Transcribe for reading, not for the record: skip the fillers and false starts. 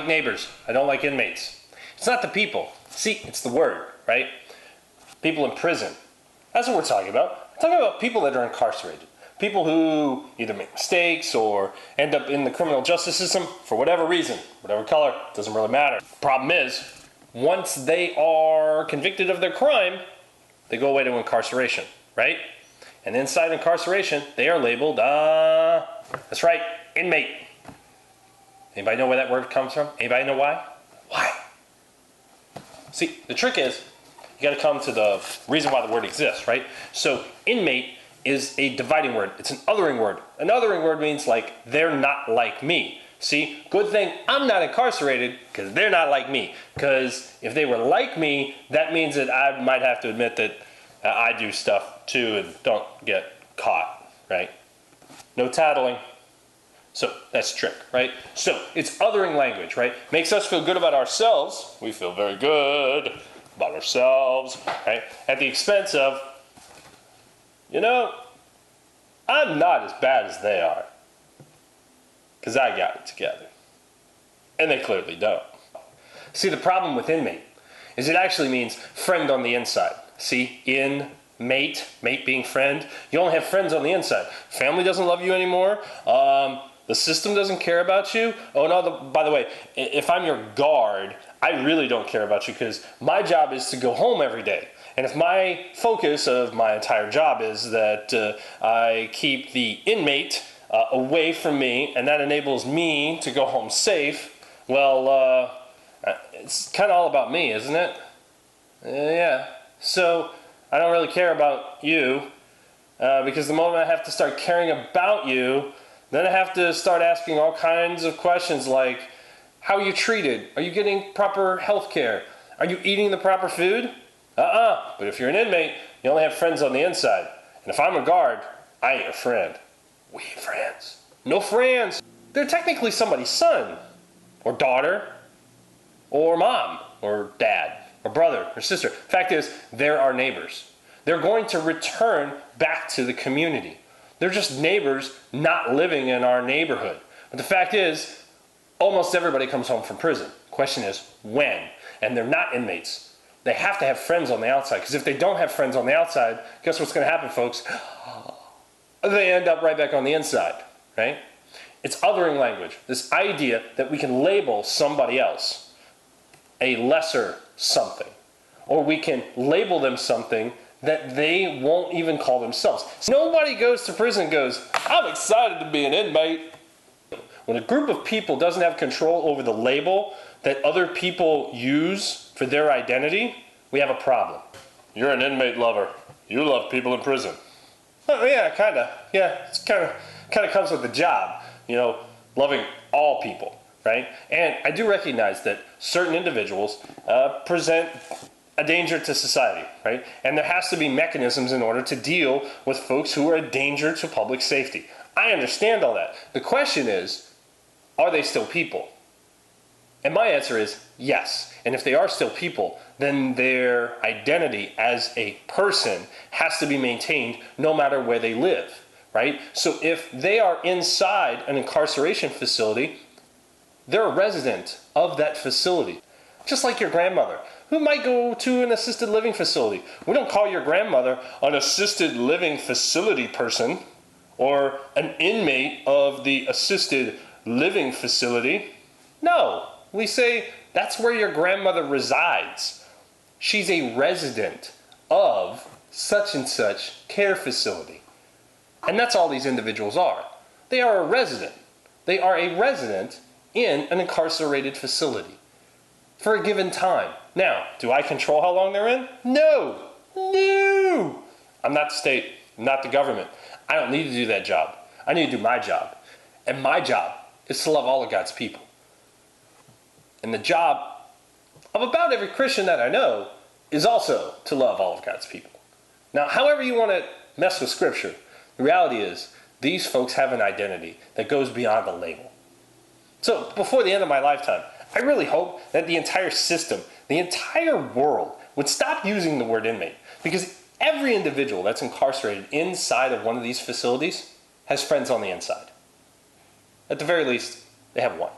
like neighbors. I don't like inmates. It's not the people. See, it's the word, right? People in prison. That's what we're talking about. We're talking about people that are incarcerated. People who either make mistakes or end up in the criminal justice system for whatever reason, whatever color, doesn't really matter. Problem is, once they are convicted of their crime, they go away to incarceration, right? And inside incarceration, they are labeled, that's right, inmate. Anybody know where that word comes from? Anybody know why? Why? See, the trick is, you got to come to the reason why the word exists, right? So, inmate is a dividing word. It's an othering word. An othering word means like, they're not like me. See, good thing I'm not incarcerated because they're not like me. Because if they were like me, that means that I might have to admit that I do stuff too and don't get caught, right? No tattling. So that's the trick, right? So it's othering language, right? Makes us feel good about ourselves. We feel very good about ourselves, right? At the expense of, you know, I'm not as bad as they are. Because I got it together. And they clearly don't. See, the problem with inmate is it actually means friend on the inside. See, inmate, mate being friend. You only have friends on the inside. Family doesn't love you anymore. The system doesn't care about you. Oh no, by the way, if I'm your guard, I really don't care about you because my job is to go home every day. And if my focus of my entire job is that I keep the inmate away from me and that enables me to go home safe, well, it's kind of all about me, isn't it? Yeah. So I don't really care about you because the moment I have to start caring about you, then I have to start asking all kinds of questions like, how are you treated? Are you getting proper health care? Are you eating the proper food? But if you're an inmate, you only have friends on the inside. And if I'm a guard, I ain't your friend. We ain't friends. No friends. They're technically somebody's son, or daughter, or mom, or dad, or brother, or sister. Fact is, they're our neighbors. They're going to return back to the community. They're just neighbors not living in our neighborhood. But the fact is, almost everybody comes home from prison. Question is, when? And they're not inmates. They have to have friends on the outside. Because if they don't have friends on the outside, guess what's going to happen, folks? They end up right back on the inside, right? It's othering language. This idea that we can label somebody else a lesser something. Or we can label them something that they won't even call themselves. Nobody goes to prison and goes, I'm excited to be an inmate. When a group of people doesn't have control over the label that other people use for their identity, we have a problem. You're an inmate lover. You love people in prison. Oh, yeah, kind of. Yeah, it's kind of comes with the job, you know, loving all people, right? And I do recognize that certain individuals present a danger to society, right? And there has to be mechanisms in order to deal with folks who are a danger to public safety. I understand all that. The question is, are they still people? And my answer is yes. And if they are still people, then their identity as a person has to be maintained no matter where they live, right? So if they are inside an incarceration facility, they're a resident of that facility. Just like your grandmother, who might go to an assisted living facility. We don't call your grandmother an assisted living facility person or an inmate of the assisted living facility. No, we say that's where your grandmother resides. She's a resident of such and such care facility. And that's all these individuals are. They are a resident. They are a resident in an incarcerated facility for a given time. Now, do I control how long they're in? No. No. I'm not the state. I'm not the government. I don't need to do that job. I need to do my job. And my job is to love all of God's people. And the job of about every Christian that I know is also to love all of God's people. Now, however you want to mess with Scripture, the reality is these folks have an identity that goes beyond the label. So before the end of my lifetime, I really hope that the entire system, the entire world would stop using the word inmate, because every individual that's incarcerated inside of one of these facilities has friends on the inside. At the very least, they have one.